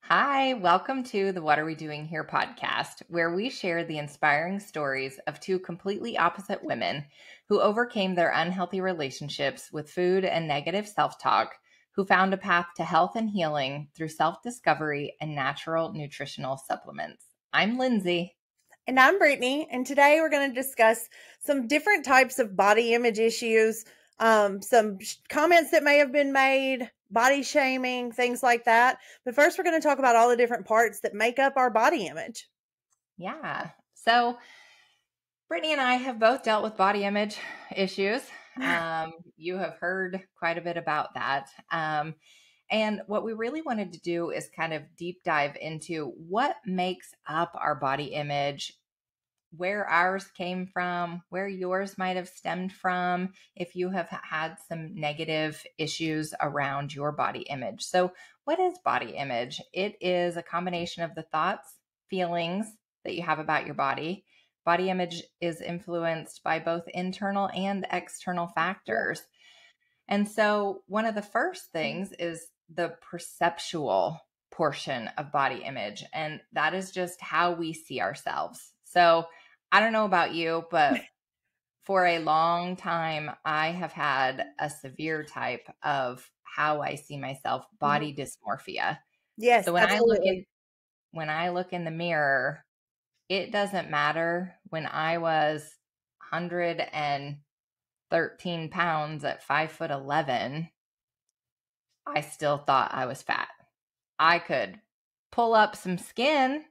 Hi, welcome to the What Are We Doing Here podcast, where we share the inspiring stories of two completely opposite women who overcame their unhealthy relationships with food and negative self talk, who found a path to health and healing through self discovery and natural nutritional supplements. I'm Lindsay. And I'm Brittany, and today we're going to discuss some different types of body image issues, some comments that may have been made, body shaming, things like that. But first, we're going to talk about all the different parts that make up our body image. Yeah. So, Brittany and I have both dealt with body image issues. You have heard quite a bit about that. And what we really wanted to do is kind of deep dive into what makes up our body image, where ours came from, where yours might have stemmed from, if you have had some negative issues around your body image. So, what is body image? It is a combination of the thoughts, feelings that you have about your body. Body image is influenced by both internal and external factors. And so, one of the first things is the perceptual portion of body image, and that is just how we see ourselves. So, I don't know about you, but for a long time, I have had a severe type of how I see myself, body dysmorphia. Yes, So absolutely. when I look in the mirror, it doesn't matter when I was 113 pounds at 5'11", I still thought I was fat. I could pull up some skin.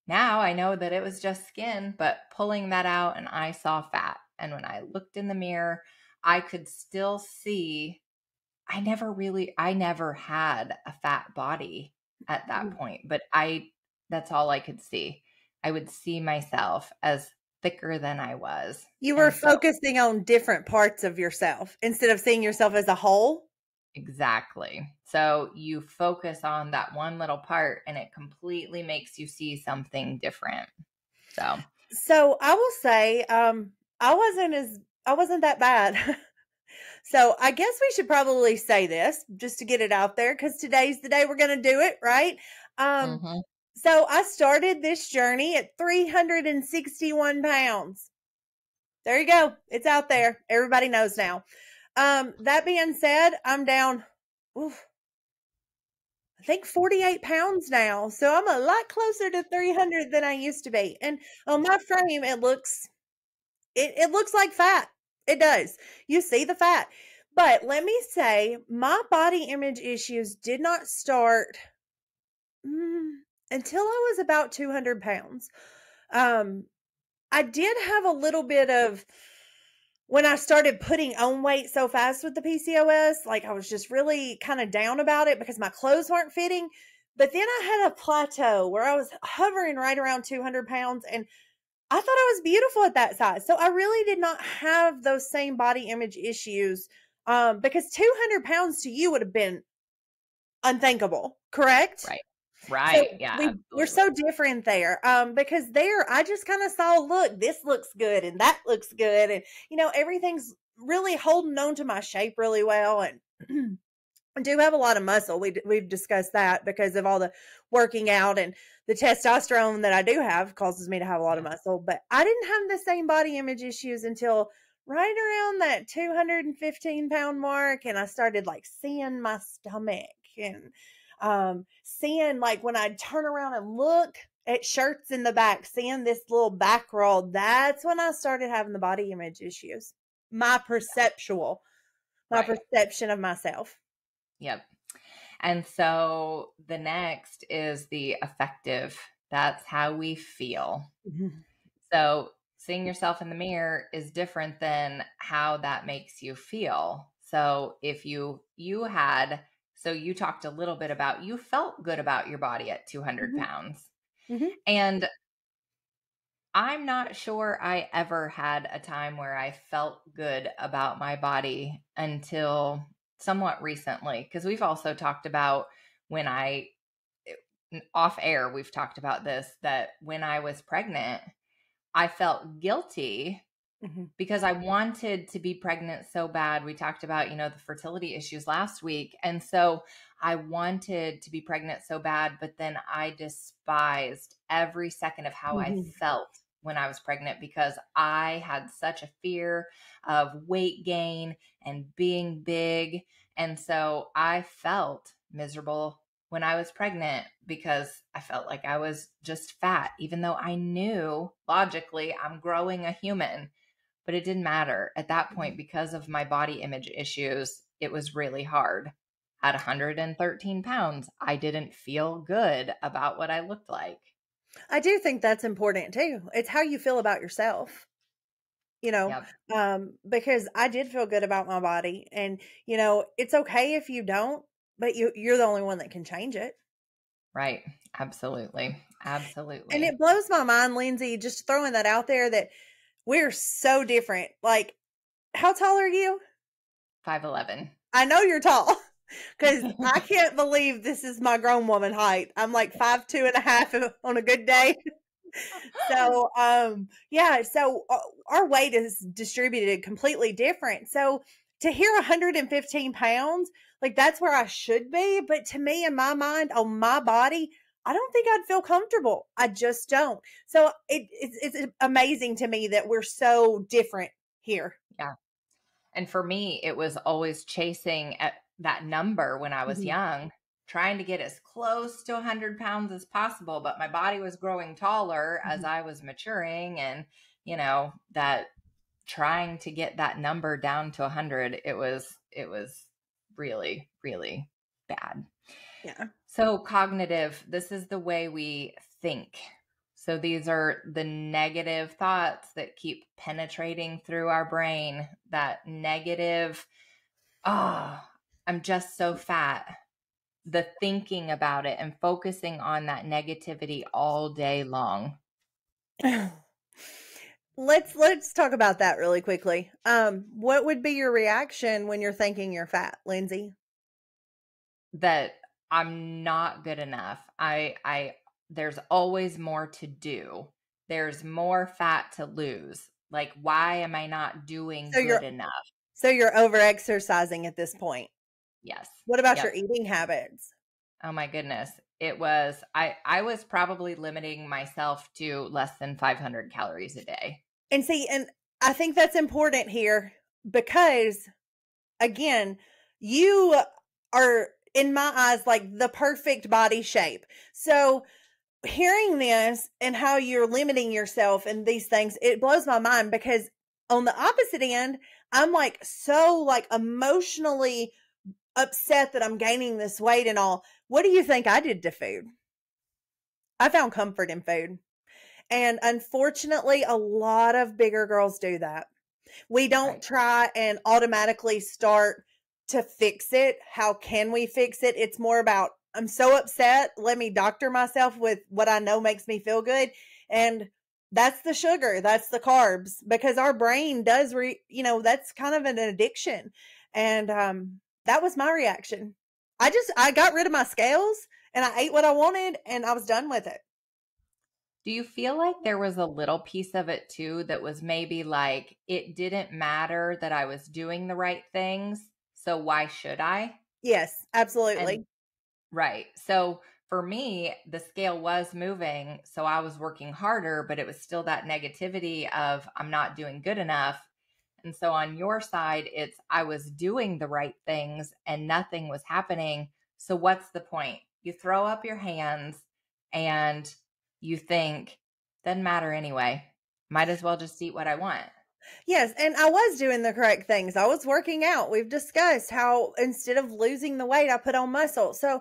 Now I know that it was just skin, but pulling that out and I saw fat. And when I looked in the mirror, I could still see I never had a fat body at that point, but that's all I could see. I would see myself as thicker than I was. You were And so focusing on different parts of yourself instead of seeing yourself as a whole. exactly. So you focus on that one little part and it completely makes you see something different. So, So I will say, I wasn't that bad. So I guess we should probably say this just to get it out there because today's the day we're going to do it, right? Um, mhm. so I started this journey at 361 pounds. There you go. It's out there. Everybody knows now. That being said, I'm down, oof, I think 48 pounds now. So I'm a lot closer to 300 than I used to be. And on my frame, it looks like fat. It does. You see the fat. But let me say, my body image issues did not start mm, until I was about 200 pounds. Um, I did have a little bit of when I started putting on weight so fast with the PCOS, like I was just really kind of down about it because my clothes weren't fitting. But then I had a plateau where I was hovering right around 200 pounds and I thought I was beautiful at that size. So I really did not have those same body image issues because 200 pounds to you would have been unthinkable, correct? Right. So Right. Yeah, we're absolutely. so different there because there I just kind of saw, look, this looks good and that looks good. And, everything's really holding on to my shape really well. And I do have a lot of muscle. We've discussed that because of all the working out and the testosterone that I do have causes me to have a lot of Yeah. muscle. But I didn't have the same body image issues until right around that 215-pound mark. And I started like seeing my stomach and seeing like when I turn around and look at shirts in the back, seeing this little back roll, that's when I started having the body image issues. My perceptual, my Right. perception of myself. Yep. And so the next is the affective. That's how we feel. So seeing yourself in the mirror is different than how that makes you feel. So if you had, so you talked a little bit about you felt good about your body at 200 Mhm, pounds. mhm. And I'm not sure I ever had a time where I felt good about my body until somewhat recently. Because we've also talked about when off air, we've talked about this, that when I was pregnant, I felt guilty because I wanted to be pregnant so bad. We talked about, the fertility issues last week. And so I wanted to be pregnant so bad, but then I despised every second of how I felt when I was pregnant because I had such a fear of weight gain and being big. And so I felt miserable when I was pregnant because I felt like I was just fat, even though I knew logically I'm growing a human. But it didn't matter at that point because of my body image issues. It was really hard. At 113 pounds, I didn't feel good about what I looked like. I do think that's important too. It's how you feel about yourself, Yep. because I did feel good about my body, and it's okay if you don't, but you're the only one that can change it. Right. Absolutely. And Absolutely. it blows my mind, Lindsey, just throwing that out there, that we're so different. Like, how tall are you? 5'11". I know you're tall because I can't believe this is my grown woman height. I'm like 5'2.5" on a good day. So, yeah, so our weight is distributed completely different. So to hear 115 pounds, like that's where I should be. But to me, in my mind, on my body, I don't think I'd feel comfortable. I just don't. So it's amazing to me that we're so different here. Yeah. And for me, it was always chasing at that number when I was Mhm. young, trying to get as close to 100 pounds as possible. But my body was growing taller as Mhm. I was maturing. And, that trying to get that number down to 100, it was really, really bad. Yeah. So cognitive, this is the way we think. So these are the negative thoughts that keep penetrating through our brain, that negative, oh, I'm just so fat. The thinking about it and focusing on that negativity all day long. Let's talk about that really quickly. What would be your reaction when you're thinking you're fat, Lindsey? That I'm not good enough. There's always more to do. There's more fat to lose. Like, why am I not doing So good you're enough? so you're over exercising at this point. Yes. What about your Yep. eating habits? Oh my goodness. I was probably limiting myself to less than 500 calories a day. And see, and I think that's important here because, again, you are, in my eyes, like the perfect body shape. So hearing this and how you're limiting yourself and these things, it blows my mind because on the opposite end, I'm like so like emotionally upset that I'm gaining this weight and all. What do you think I did to food? I found comfort in food. And unfortunately, a lot of bigger girls do that. We don't Right. try and automatically start to fix it. How can we fix it? It's more about, I'm so upset. Let me doctor myself with what I know makes me feel good. And that's the sugar, that's the carbs, because our brain does, that's kind of an addiction. And that was my reaction. I got rid of my scales and I ate what I wanted and I was done with it. Do you feel like there was a little piece of it too that was maybe like it didn't matter that I was doing the right things, so why should I? Yes, And absolutely. right. So for me, the scale was moving, so I was working harder, but it was still that negativity of I'm not doing good enough. And so on your side, it's I was doing the right things and nothing was happening. So what's the point? You throw up your hands and you think, doesn't matter anyway. Might as well just eat what I want. Yes, and I was doing the correct things. I was working out. We've discussed how instead of losing the weight, I put on muscle. So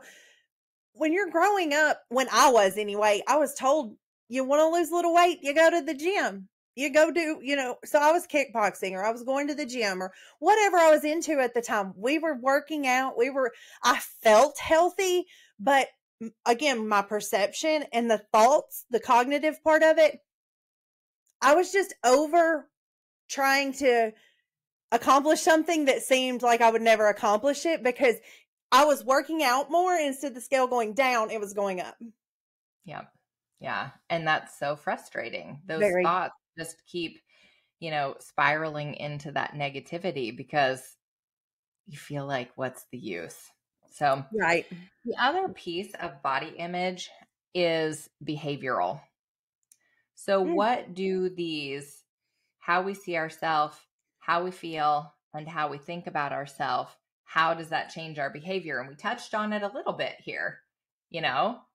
when you're growing up, when I was anyway, I was told you want to lose a little weight, you go to the gym. You go do, so I was kickboxing or I was going to the gym or whatever I was into at the time. We were working out. I felt healthy, but again, my perception and the thoughts, the cognitive part of it, I was just over trying to accomplish something that seemed like I would never accomplish it because I was working out more. Instead of the scale going down, it was going up. Yeah. Yeah. And that's so frustrating. Those Very. thoughts just keep spiraling into that negativity because you feel like, what's the use? So Right. the other piece of body image is behavioral. So Mm. what do these, how we see ourselves, how we feel, and how we think about ourselves, how does that change our behavior? And we touched on it a little bit here,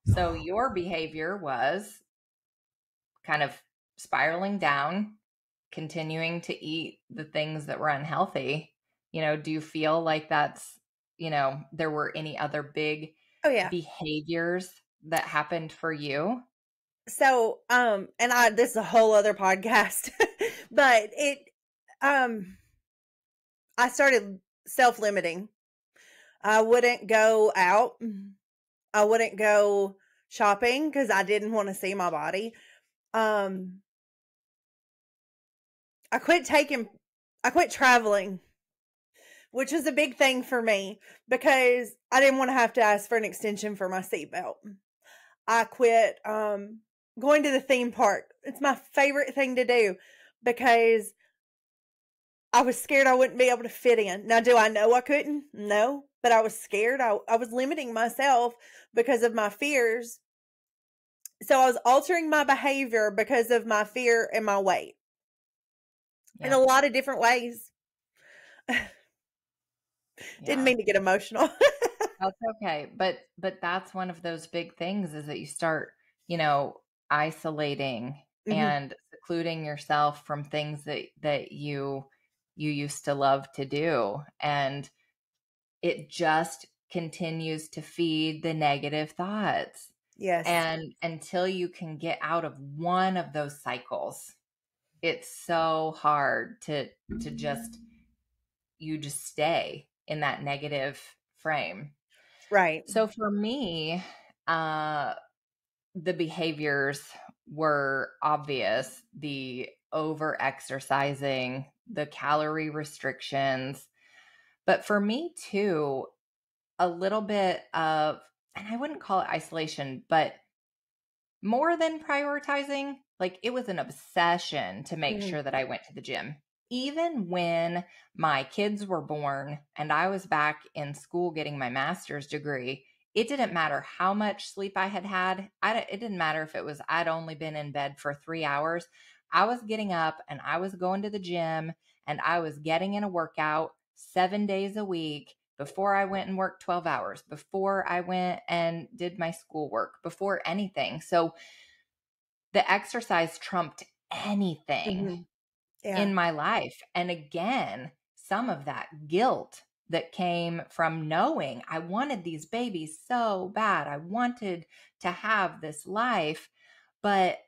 So your behavior was kind of spiraling down, continuing to eat the things that were unhealthy. Do you feel like that's, there were any other big Oh yeah. behaviors that happened for you? So, this is a whole other podcast, but I started self-limiting. I wouldn't go out. I wouldn't go shopping because I didn't want to see my body. Um, I quit traveling, which was a big thing for me because I didn't want to have to ask for an extension for my seatbelt. I quit going to the theme park. It's my favorite thing to do because I was scared I wouldn't be able to fit in. Now, do I know I couldn't? No, but I was scared. I was limiting myself because of my fears. So I was altering my behavior because of my fear and my weight in a Yeah. lot of different ways. Didn't mean to get emotional. That's okay. But that's one of those big things is that you start, isolating Mhm. and secluding yourself from things that you used to love to do. And it just continues to feed the negative thoughts. Yes. And until you can get out of one of those cycles, it's so hard to just stay in that negative frame. Right. So for me, the behaviors were obvious: the over exercising, the calorie restrictions. But for me too, a little bit of, and I wouldn't call it isolation, but more than prioritizing, like it was an obsession to make Mhm. sure that I went to the gym. Even when my kids were born and I was back in school getting my master's degree, it didn't matter how much sleep I had had. It didn't matter if it was I'd only been in bed for 3 hours. I was getting up and I was going to the gym and I was getting in a workout 7 days a week before I went and worked 12 hours, before I went and did my schoolwork, before anything. So the exercise trumped anything Mhm. Yeah. in my life. And again, some of that guilt that came from knowing I wanted these babies so bad. I wanted to have this life, but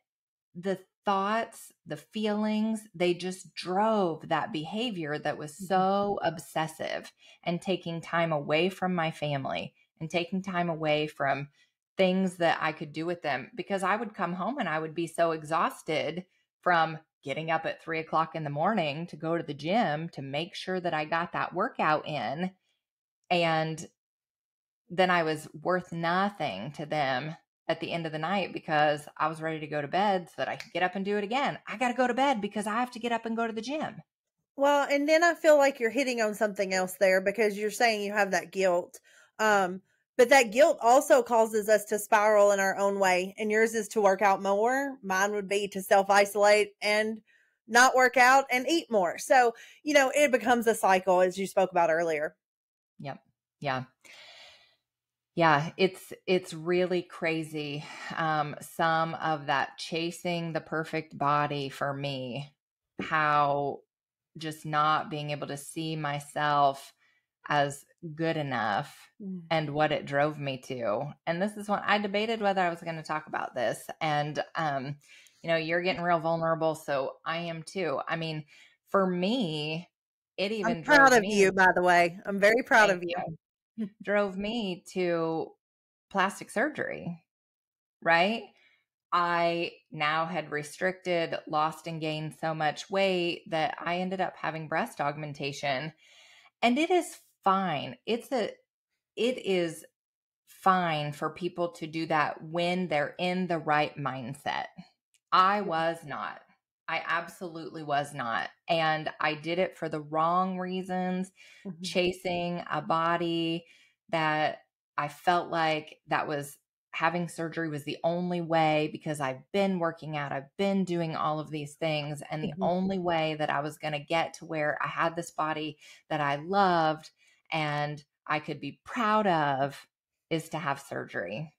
the thoughts, the feelings, they just drove that behavior that was Mhm. so obsessive, and taking time away from my family and taking time away from things that I could do with them, because I would come home and I would be so exhausted from getting up at 3 o'clock in the morning to go to the gym to make sure that I got that workout in. And then I was worth nothing to them at the end of the night because I was ready to go to bed so that I could get up and do it again. I got to go to bed because I have to get up and go to the gym. Well, and then I feel like you're hitting on something else there because you're saying you have that guilt. Um, but that guilt also causes us to spiral in our own way. And yours is to work out more. Mine would be to self isolate and not work out and eat more. So, it becomes a cycle as you spoke about earlier. Yep. Yeah. Yeah, it's really crazy. Some of that chasing the perfect body for me, how just not being able to see myself as good enough Mm. and what it drove me to. And this is when I debated whether I was going to talk about this. And you're getting real vulnerable, so I am too. I mean, for me, it I'm even proud drove of you, me, by the way. I'm very proud thank of you. you, drove me to plastic surgery, right? I now had restricted, lost, and gained so much weight that I ended up having breast augmentation. And it is fine. It is fine for people to do that when they're in the right mindset. I was not. I absolutely was not. And I did it for the wrong reasons, Mhm. chasing a body that I felt like that was having surgery was the only way because I've been working out, I've been doing all of these things. And the Mhm. only way that I was going to get to where I had this body that I loved and I could be proud of is to have surgery.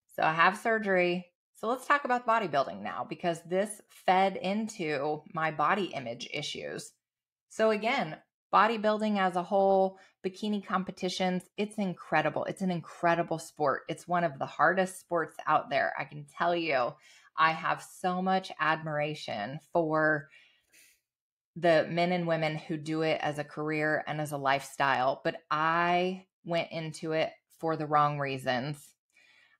So I have surgery. So let's talk about bodybuilding now because this fed into my body image issues. So again, bodybuilding as a whole, bikini competitions, it's incredible. It's an incredible sport. It's one of the hardest sports out there. I can tell you, I have so much admiration for the men and women who do it as a career and as a lifestyle, but I went into it for the wrong reasons.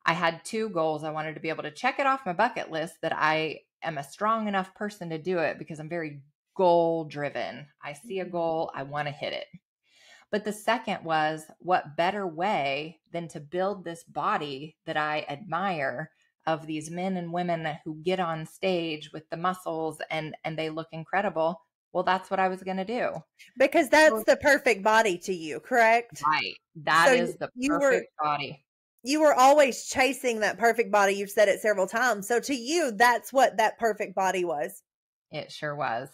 I had two goals. I wanted to be able to check it off my bucket list that I am a strong enough person to do it because I'm very goal driven. I see a goal, I want to hit it. But the second was what better way than to build this body that I admire of these men and women who get on stage with the muscles and they look incredible. Well, that's what I was going to do. Because So, that's the perfect body to you, correct? right. So That is the perfect body. you were always chasing that perfect body. You've said it several times. So to you, that's what that perfect body was. It sure was.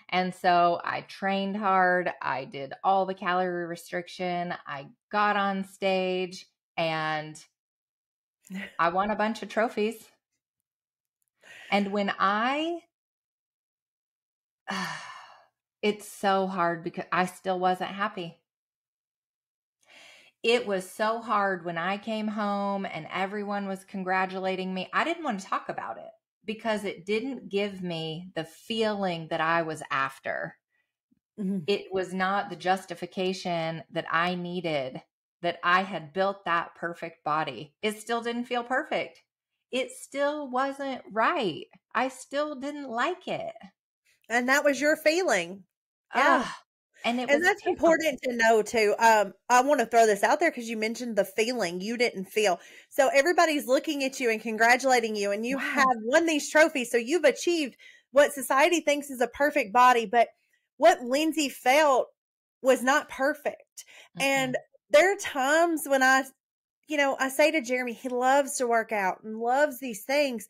And so I trained hard. I did all the calorie restriction. I got on stage and I won a bunch of trophies. And when it's so hard because I still wasn't happy. It was so hard when I came home and everyone was congratulating me. I didn't want to talk about it because it didn't give me the feeling that I was after. Mhm. It was not the justification that I needed, that I had built that perfect body. It still didn't feel perfect. It still wasn't right. I still didn't like it. And that was your feeling. Yeah. Ugh. And it And was that's terrible. important to know too. I want to throw this out there because you mentioned the feeling you didn't feel. So everybody's looking at you and congratulating you, and you have Wow. won these trophies. So you've achieved what society thinks is a perfect body, but what Lindsay felt was not perfect. And Mm-mm. there are times when I say to Jeremy, he loves to work out and loves these things.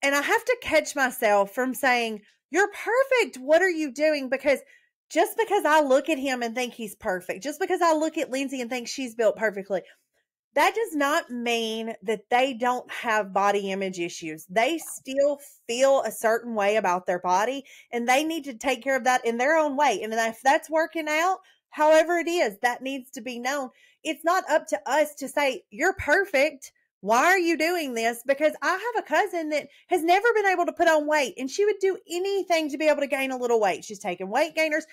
And I have to catch myself from saying, "You're perfect. What are you doing?" Because just because I look at him and think he's perfect, just because I look at Lindsay and think she's built perfectly, that does not mean that they don't have body image issues. They still feel a certain way about their body and they need to take care of that in their own way. And if that's working out, however it is, that needs to be known. It's not up to us to say, "You're perfect. Why are you doing this?" Because I have a cousin that has never been able to put on weight and she would do anything to be able to gain a little weight. She's taken weight gainers.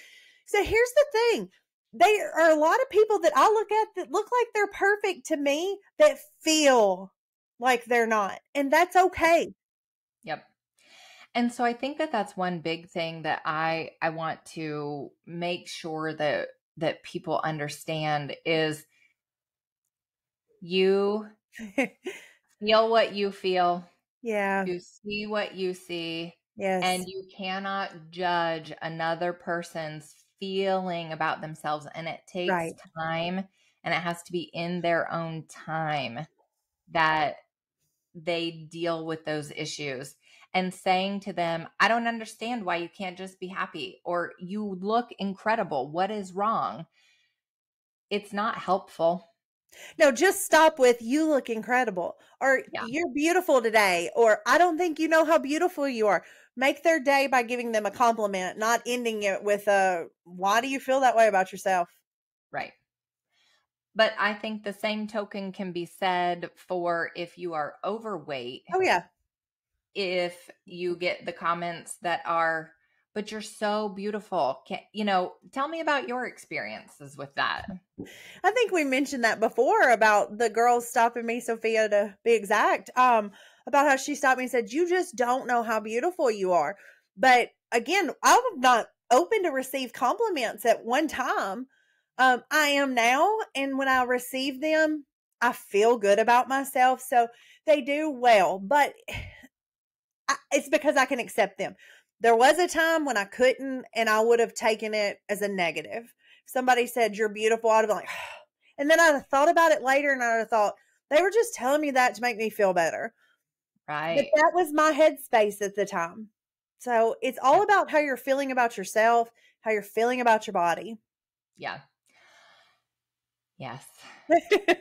So here's the thing. There are a lot of people that I look at that look like they're perfect to me that feel like they're not. And that's okay. Yep. And so I think that that's one big thing that I want to make sure that people understand is you feel what you feel. Yeah. You see what you see, and Yes. you cannot judge another person's feeling about themselves. And it takes Right. time and it has to be in their own time that they deal with those issues. And saying to them, I don't understand why you can't just be happy, or you look incredible. What is wrong? It's not helpful. No, just stop with "you look incredible" or Yeah, "you're beautiful today" or "I don't think you know how beautiful you are." Make their day by giving them a compliment, not ending it with a "why do you feel that way about yourself?" right. But I think the same token can be said for if you are overweight, Oh yeah. if you get the comments that are, but you're so beautiful. Tell me about your experiences with that. I think we mentioned that before about the girls stopping me, Sophia to be exact, about how she stopped me and said, "You just don't know how beautiful you are." But again, I was not open to receive compliments at one time. I am now. And when I receive them, I feel good about myself. So they do well. But it's because I can accept them. There was a time when I couldn't, and I would have taken it as a negative. If somebody said, "You're beautiful," I'd have been like, and then I'd have thought about it later, and I'd have thought, they were just telling me that to make me feel better. But Right. that was my headspace at the time. So it's all Yeah. about how you're feeling about yourself, how you're feeling about your body. Yeah. Yes. Did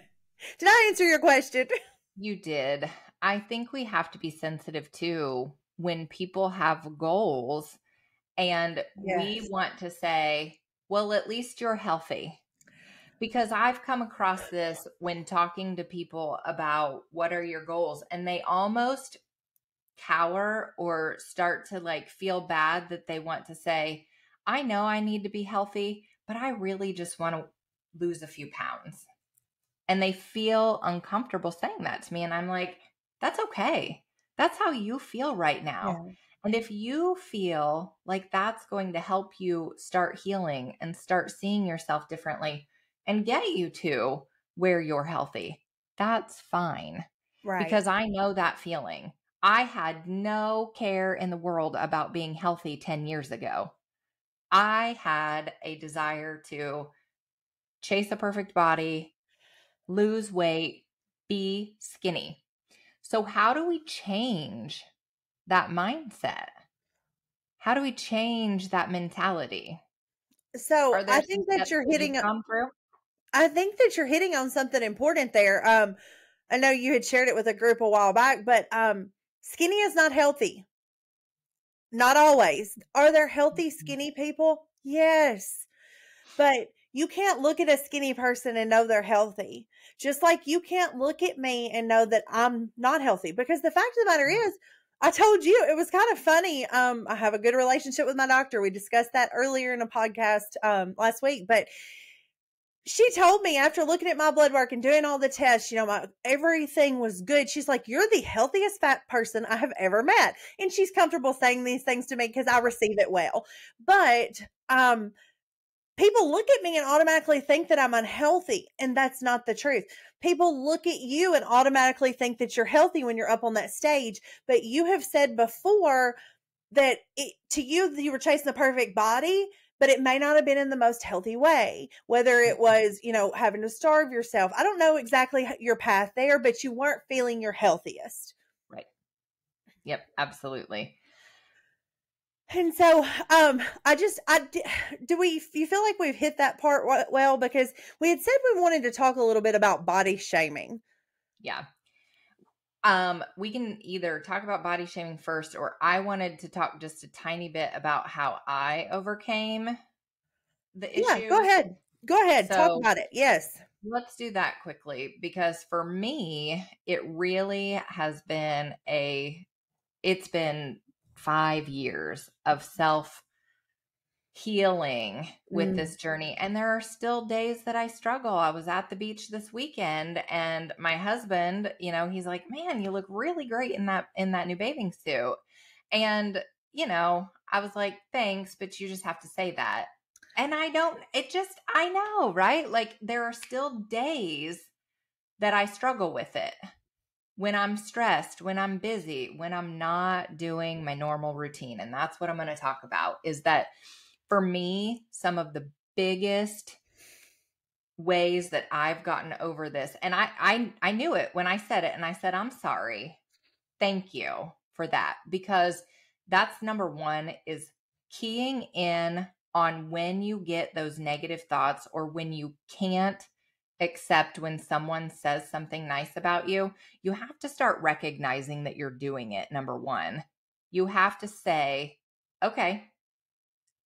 I answer your question? You did. I think we have to be sensitive too when people have goals and we Yes. want to say, well, at least you're healthy. Because I've come across this when talking to people about what are your goals, and they almost cower or start to like feel bad that they want to say, I know I need to be healthy, but I really just want to lose a few pounds. And they feel uncomfortable saying that to me. And I'm like, that's okay. That's how you feel right now. Yeah. And if you feel like that's going to help you start healing and start seeing yourself differently and get you to where you're healthy, that's fine. Right. Because I know that feeling. I had no care in the world about being healthy 10 years ago. I had a desire to chase a perfect body, lose weight, be skinny. So, how do we change that mindset? How do we change that mentality? So Are there some steps that you've I gone through? think that you're hitting on something important there. I know you had shared it with a group a while back, but skinny is not healthy. Not always. Are there healthy skinny people? Yes. But you can't look at a skinny person and know they're healthy. Just like you can't look at me and know that I'm not healthy. Because the fact of the matter is, I told you it was kind of funny. I have a good relationship with my doctor. We discussed that earlier in a podcast last week. But she told me after looking at my blood work and doing all the tests, everything was good. She's like, "You're the healthiest fat person I have ever met." And she's comfortable saying these things to me because I receive it well. But people look at me and automatically think that I'm unhealthy, and that's not the truth. People look at you and automatically think that you're healthy when you're up on that stage, but you have said before that to you, you were chasing the perfect body, but it may not have been in the most healthy way. Whether it was, having to starve yourself. I don't know exactly your path there, but you weren't feeling your healthiest. Right. Yep, absolutely. And so, you feel like we've hit that part well? Because we had said we wanted to talk a little bit about body shaming. Yeah. We can either talk about body shaming first, or I wanted to talk just a tiny bit about how I overcame the Yeah, go issues. ahead. Go ahead. Talk So about it. Yes. let's do that quickly because for me, it really has been it's been 5 years of self healing with Mm. this journey. And there are still days that I struggle. I was at the beach this weekend and my husband, he's like, "Man, you look really great in that new bathing suit." And, I was like, "Thanks, but you just have to say that." And I know, right? Like there are still days that I struggle with it. When I'm stressed, when I'm busy, when I'm not doing my normal routine. And that's what I'm going to talk about is that for me, some of the biggest ways that I've gotten over this, and I knew it when I said it, and I said, "I'm sorry. Thank you for that." Because that's number one is keying in on when you get those negative thoughts or when you can't accept when someone says something nice about you. You have to start recognizing that you're doing it. Number one, you have to say, "Okay,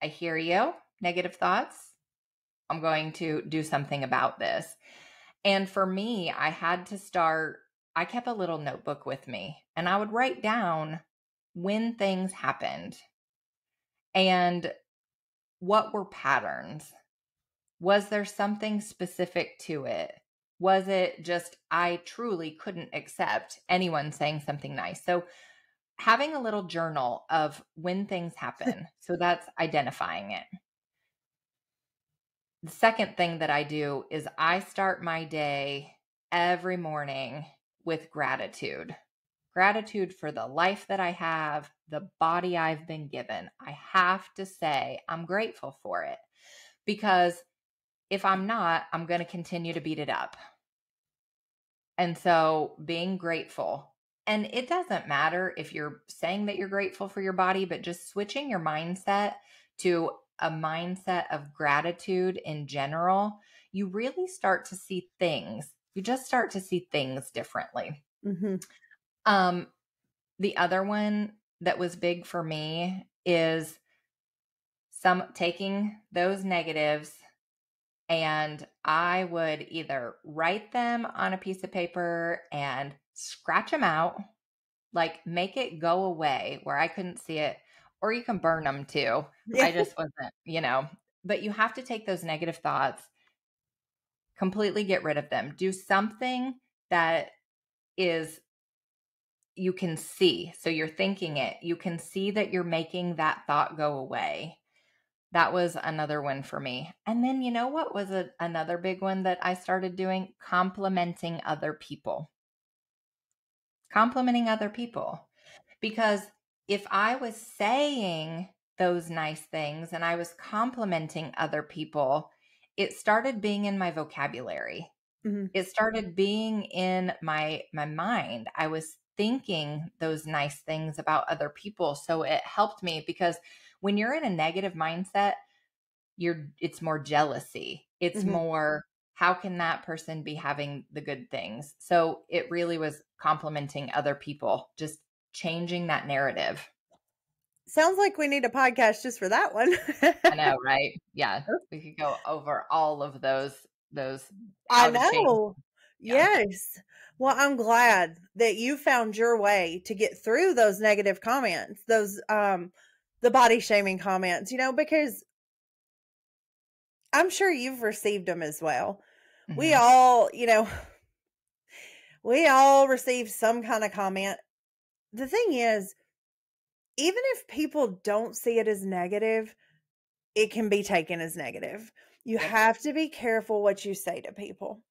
I hear you. Negative thoughts. I'm going to do something about this." And for me, I kept a little notebook with me and I would write down when things happened and what were patterns. Was there something specific to it? Was it just I truly couldn't accept anyone saying something nice? So having a little journal of when things happen. So that's identifying it. The second thing that I do is I start my day every morning with gratitude. gratitude for the life that I have, the body I've been given. I have to say I'm grateful for it, because if I'm not, I'm going to continue to beat it up. And so being grateful, and it doesn't matter if you're saying that you're grateful for your body, but just switching your mindset to a mindset of gratitude in general, you really start to see things. You just start to see things differently. Mm-hmm. The other one that was big for me is taking those negatives, and I would either write them on a piece of paper and scratch them out, like make it go away where I couldn't see it, or you can burn them too. Yeah. I just wasn't, but you have to take those negative thoughts, completely get rid of them. Do something that is you can see. So you're thinking it. You can see that you're making that thought go away. That was another one for me. And then you know what was another big one that I started doing? Complimenting other people. Complimenting other people. Because if I was saying those nice things and I was complimenting other people, it started being in my vocabulary. Mm-hmm. It started being in my mind. I was thinking those nice things about other people. So it helped me, because when you're in a negative mindset, it's more jealousy. It's Mm-hmm. more, how can that person be having the good things? So it really was complimenting other people, just changing that narrative. Sounds like we need a podcast just for that one. I know, right? Yeah. We could go over all of those I how to change. know. Yeah. Yes. Well, I'm glad that you found your way to get through those negative comments, those the body shaming comments, because I'm sure you've received them as well. We Mm-hmm. all, we all receive some kind of comment. The thing is, even if people don't see it as negative, it can be taken as negative. You Yep. have to be careful what you say to people.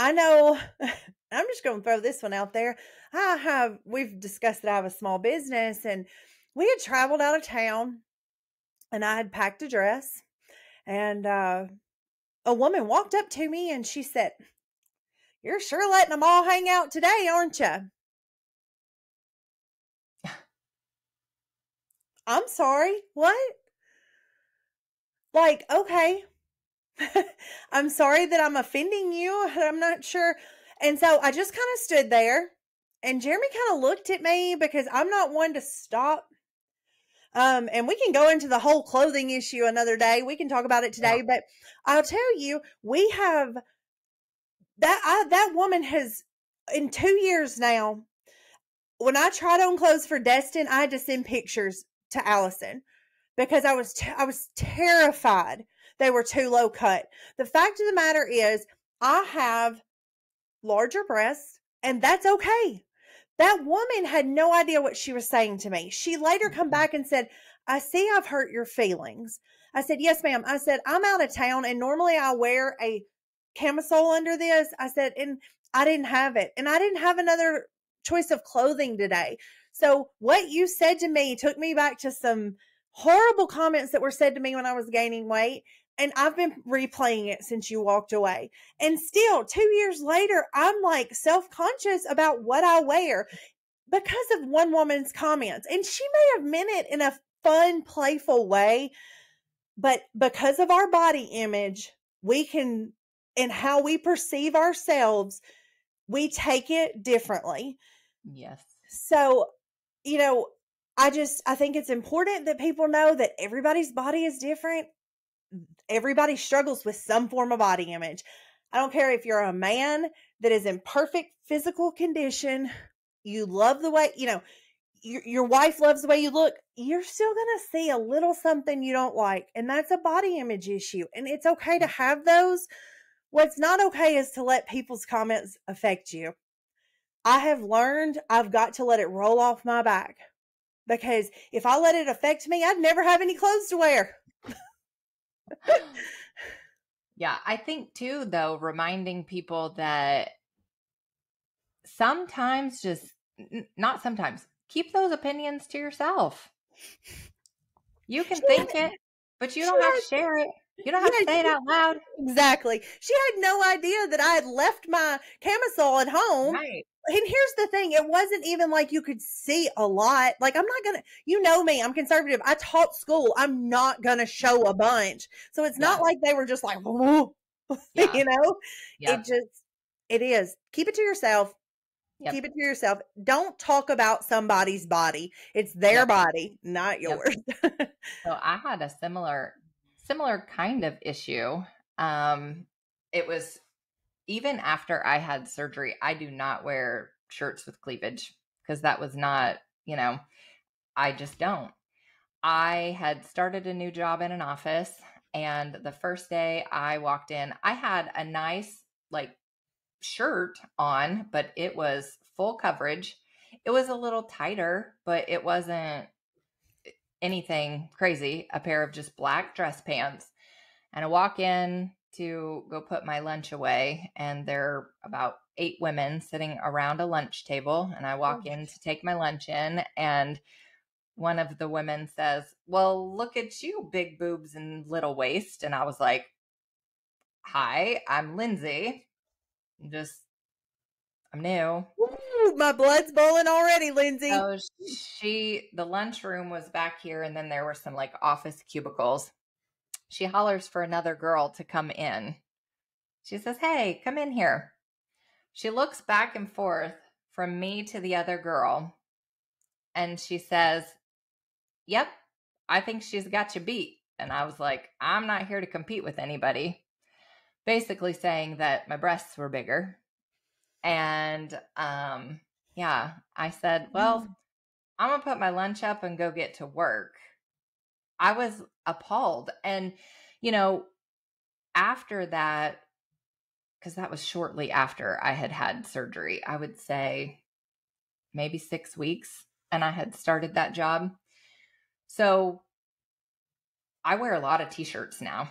I know I'm just going to throw this one out there. We've discussed that I have a small business, and we had traveled out of town, and I had packed a dress, and a woman walked up to me and she said, "You're sure letting them all hang out today, aren't you?" I'm sorry. What? Like, okay. I'm sorry that I'm offending you. I'm not sure. And so I just kind of stood there, and Jeremy kind of looked at me, because I'm not one to stop. And we can go into the whole clothing issue another day. We can talk about it today, but I'll tell you, we have that woman has, in 2 years now, when I tried on clothes for Destin, I had to send pictures to Allison, because I was terrified they were too low cut. The fact of the matter is, I have larger breasts, and that's okay. That woman had no idea what she was saying to me. She later come back and said, "I see I've hurt your feelings." I said, "Yes, ma'am." I said, "I'm out of town, and normally I wear a camisole under this." I said, "And I didn't have it. And I didn't have another choice of clothing today. So what you said to me took me back to some horrible comments that were said to me when I was gaining weight. And I've been replaying it since you walked away. And still, 2 years later, I'm like self-conscious about what I wear because of one woman's comments. And she may have meant it in a fun, playful way, but because of our body image, and how we perceive ourselves, we take it differently. Yes. So, I think it's important that people know that everybody's body is different. Everybody struggles with some form of body image. I don't care if you're a man that is in perfect physical condition, you love the way, your wife loves the way you look, you're still going to see a little something you don't like. And that's a body image issue. And it's okay to have those. What's not okay is to let people's comments affect you. I have learned I've got to let it roll off my back, because if I let it affect me, I'd never have any clothes to wear. Yeah, I think too, though, reminding people that sometimes not sometimes, keep those opinions to yourself. You can think it, but you don't have to share it. You don't have to say it out loud. Exactly. She had no idea that I had left my camisole at home. Right. And here's the thing. It wasn't even like you could see a lot. Like, I'm not going to, you know me, I'm conservative. I taught school. I'm not going to show a bunch. So it's not like they were just like, whoa, you know, Yep. it is. Keep it to yourself. Yep. Keep it to yourself. Don't talk about somebody's body. It's their body, not yours. So I had a similar kind of issue. It was even after I had surgery, I do not wear shirts with cleavage because that was not, I just don't. I had started a new job in an office, and the first day I walked in, I had a nice shirt on, but it was full coverage. It was a little tighter, but it wasn't anything crazy. A pair of just black dress pants. And I walk in to go put my lunch away, and there are about 8 women sitting around a lunch table. And I walk in to take my lunch in, and one of the women says, "Well, look at you, big boobs and little waist." And I was like, "Hi, I'm Lindsay. I'm new." Ooh, my blood's boiling already, Lindsay. So the lunchroom was back here, and then there were some office cubicles. She hollers for another girl to come in. She says, "Hey, come in here." She looks back and forth from me to the other girl, and she says, "Yep, I think she's got you beat." And I was like, "I'm not here to compete with anybody." Basically saying that my breasts were bigger. And I said, "Well, I'm going to put my lunch up and go get to work." I was appalled. And, after that, because that was shortly after I had had surgery, I would say maybe 6 weeks, and I had started that job. So I wear a lot of t-shirts now.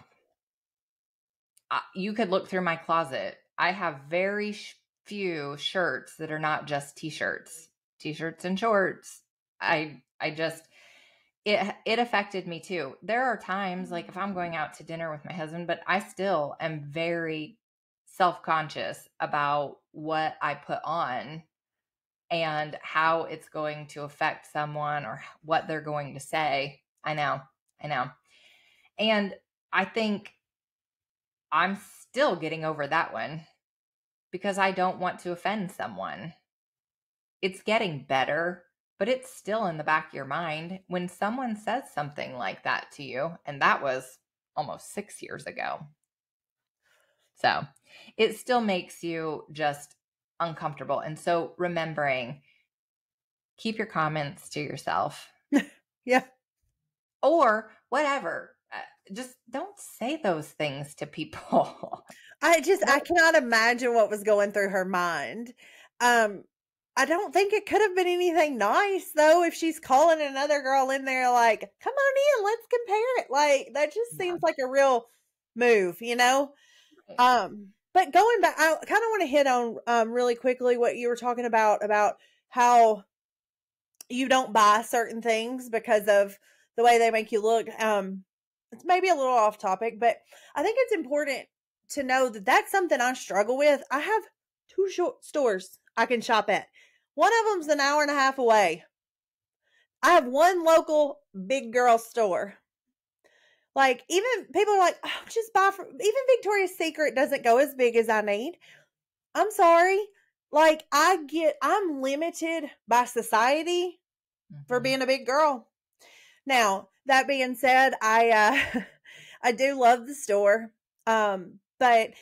You could look through my closet. I have very few shirts that are not just t-shirts and shorts. It affected me too. There are times if I'm going out to dinner with my husband, but I still am very self-conscious about what I put on and how it's going to affect someone or what they're going to say. I know. And I think I'm still getting over that one because I don't want to offend someone. It's getting better, but it's still in the back of your mind when someone says something like that to you. And that was almost 6 years ago. So it still makes you just uncomfortable. And so remembering, keep your comments to yourself. Yeah. Or whatever. Just don't say those things to people. I cannot imagine what was going through her mind. I don't think it could have been anything nice though. If she's calling another girl in there, like, "Come on in, let's compare it." That just seems like a real move, But going back, I kind of want to hit on really quickly what you were talking about how you don't buy certain things because of the way they make you look. It's maybe a little off topic, but I think it's important to know that that's something I struggle with. I have 2 stores I can shop at. One of them's an hour and a half away. I have one local big girl store. Even people are like, "Oh, just buy from," even Victoria's Secret doesn't go as big as I need. I'm sorry. I'm limited by society for being a big girl. Now, that being said, I I do love the store. But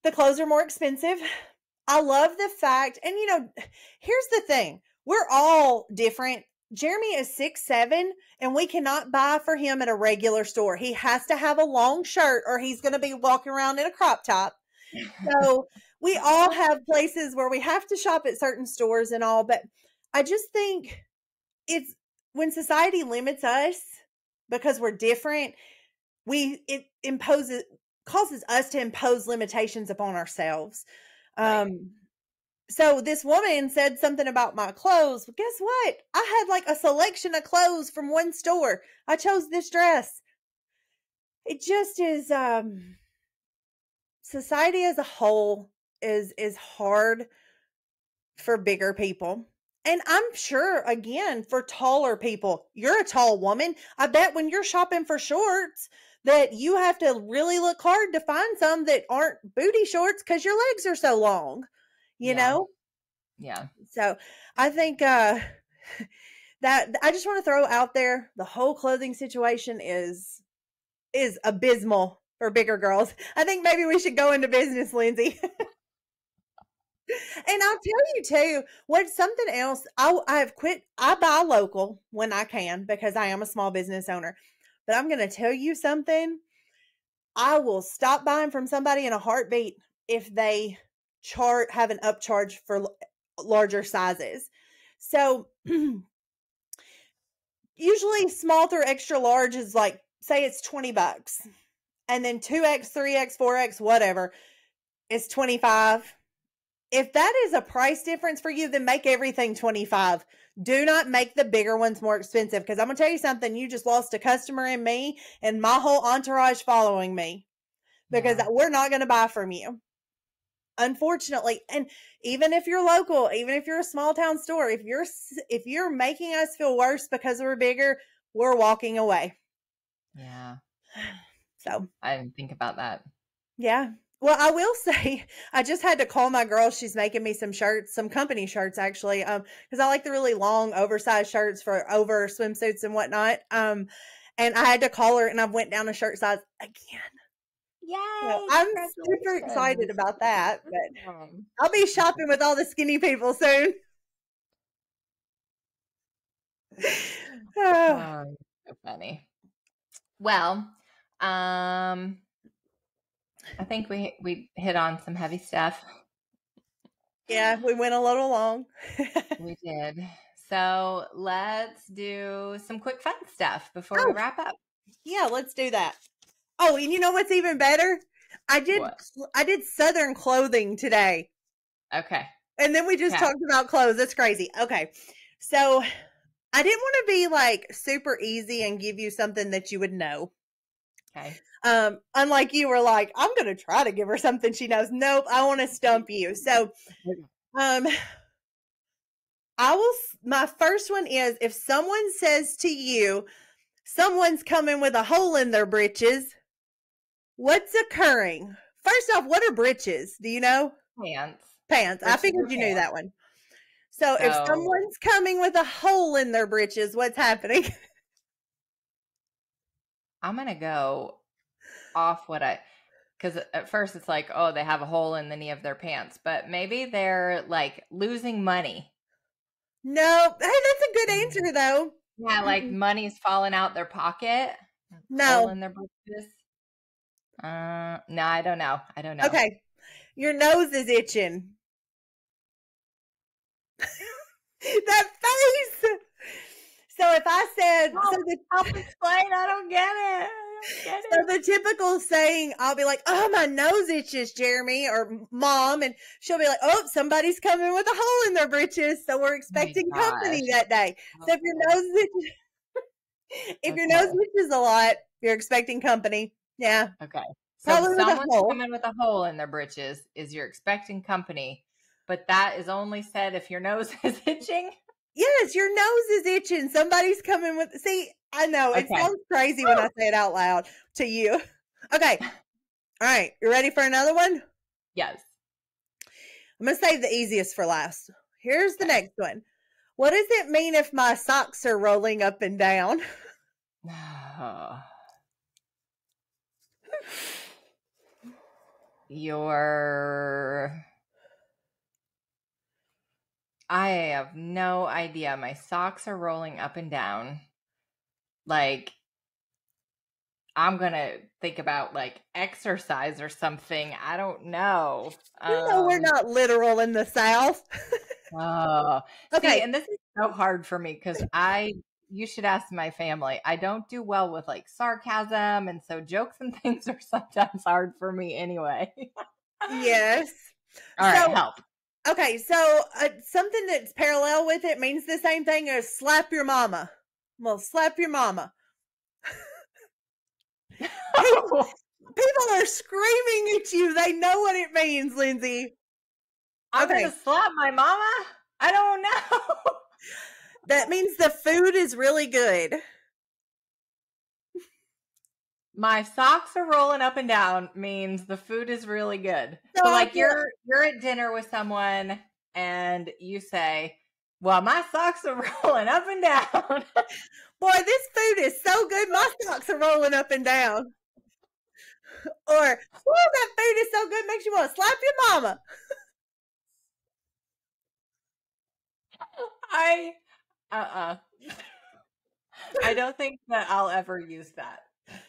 the clothes are more expensive. I love the fact, and here's the thing. We're all different. Jeremy is 6'7", and we cannot buy for him at a regular store. He has to have a long shirt or he's going to be walking around in a crop top. So we all have places where we have to shop at certain stores and all, but I just think it's when society limits us because we're different, it causes us to impose limitations upon ourselves. Right. So this woman said something about my clothes. Well, guess what? I had like a selection of clothes from one store. I chose this dress. It just is society as a whole is hard for bigger people. And I'm sure again for taller people. You're a tall woman. I bet when you're shopping for shorts that you have to really look hard to find some that aren't booty shorts cuz your legs are so long. You Yeah. know? Yeah. So, I think that I just want to throw out there the whole clothing situation is abysmal for bigger girls. I think maybe we should go into business, Lindsay. And I'll tell you too, what's something else, I have quit. I buy local when I can because I am a small business owner. But I'm going to tell you something. I will stop buying from somebody in a heartbeat if they have an upcharge for larger sizes. So usually small through extra large is like, say it's $20, and then 2X, 3X, 4X, whatever is 25. If that is a price difference for you, then make everything 25. Do not make the bigger ones more expensive, because I'm going to tell you something. You just lost a customer in me and my whole entourage following me, because we're not going to buy from you, unfortunately. And even if you're local, even if you're a small town store, if you're making us feel worse because we're bigger, we're walking away. Yeah. So I didn't think about that. Yeah. Well, I will say I just had to call my girl. She's making me some shirts, some company shirts actually. Because I like the really long oversized shirts for over swimsuits and whatnot. And I had to call her, and I went down a shirt size again. Yay! So I'm super excited about that. But I'll be shopping with all the skinny people soon. Oh, so funny. Well, I think we hit on some heavy stuff. Yeah, we went a little long. We did. So let's do some quick fun stuff before we wrap up. Yeah, let's do that. Oh, and you know what's even better? I did Southern clothing today. Okay. And then we just talked about clothes. That's crazy. Okay. So I didn't want to be like super easy and give you something that you would know. Okay. Unlike you were like, I'm going to try to give her something she knows. Nope. I want to stump you. So, my first one is, if someone says to you, someone's coming with a hole in their britches, what's occurring? First off, what are britches? Do you know? Pants. I figured you knew that one. So if someone's coming with a hole in their britches, what's happening? I'm going to go off because at first it's like, oh, they have a hole in the knee of their pants, but maybe they're like losing money. No. Hey, that's a good answer though. Yeah, like money's falling out their pocket. No. Hole in their britches. No, I don't know. Okay. Your nose is itching. That face. So if I said, I'll explain. I don't get it. So the typical saying, I'll be like, oh, my nose itches, Jeremy or Mom. And she'll be like, oh, somebody's coming with a hole in their britches. So we're expecting company that day. So if your nose itches a lot, you're expecting company. Yeah. Okay. So if someone's coming with a hole in their britches, you're expecting company, but that is only said if your nose is itching? Yes, your nose is itching. Somebody's coming with, see, I know, it sounds crazy when I say it out loud to you. Okay. All right. You ready for another one? Yes. I'm going to save the easiest for last. Here's the next one. What does it mean if my socks are rolling up and down? I have no idea. My socks are rolling up and down. Like, I'm going to think about like exercise or something. I don't know. You know, we're not literal in the South. Okay. See, and this is so hard for me because you should ask my family. I don't do well with like sarcasm. And so jokes and things are sometimes hard for me anyway. Yes. All right. Help. Okay, so something that's parallel with it means the same thing as slap your mama. Well, slap your mama. People are screaming at you. They know what it means, Lindsey. I'm Okay. going to slap my mama? I don't know. That means the food is really good. My socks are rolling up and down means the food is really good. So like you're at dinner with someone and you say, well, my socks are rolling up and down. Boy, this food is so good. My socks are rolling up and down. Or, oh, that food is so good, makes you want to slap your mama. I don't think that I'll ever use that.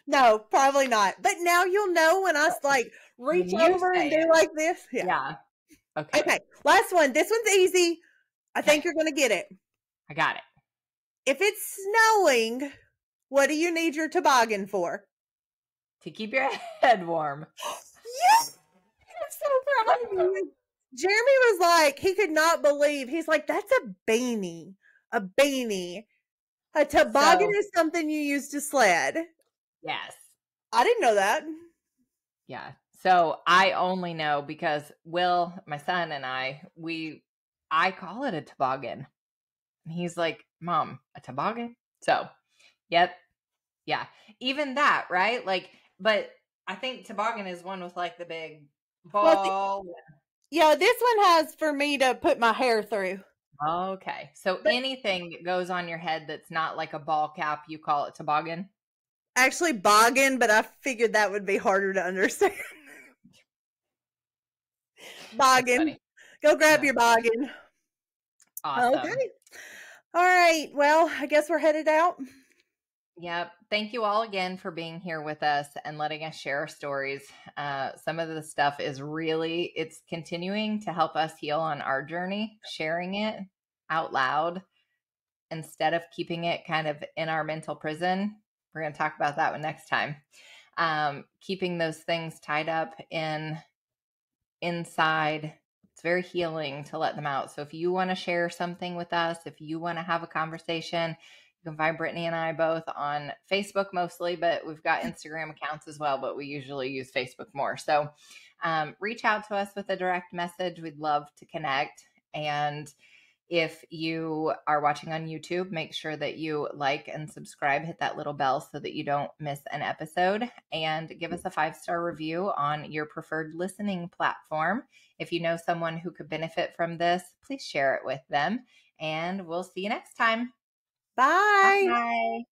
No, probably not. But now you'll know when I like reach over and do like this. Yeah. Okay. Last one. This one's easy. I think you're going to get it. I got it. If it's snowing, what do you need your toboggan for? To keep your head warm. Yes! I'm so proud of you. Jeremy was like, he could not believe. He's like, that's a beanie. A beanie. A toboggan is something you use to sled. Yes. I didn't know that. Yeah. So I only know because Will, my son, and I call it a toboggan. And he's like, Mom, a toboggan? So, yep. Yeah. Even that, right? Like, but I think toboggan is one with like the big ball. Yeah, this one has for me to put my hair through. Okay. So anything that goes on your head that's not like a ball cap, you call it toboggan? Actually, boggin, but I figured that would be harder to understand. Boggin. Go grab your boggin. Awesome. Okay. All right. Well, I guess we're headed out. Yep. Thank you all again for being here with us and letting us share our stories. Some of the stuff is it's continuing to help us heal on our journey, sharing it out loud instead of keeping it kind of in our mental prison. We're going to talk about that one next time. Keeping those things tied up inside, it's very healing to let them out. So if you want to share something with us, if you want to have a conversation, you can find Brittaney and I both on Facebook mostly, but we've got Instagram accounts as well, but we usually use Facebook more. So reach out to us with a direct message. We'd love to connect. And if you are watching on YouTube, make sure that you like and subscribe, hit that little bell so that you don't miss an episode, and give us a 5-star review on your preferred listening platform. If you know someone who could benefit from this, please share it with them, and we'll see you next time. Bye. Bye.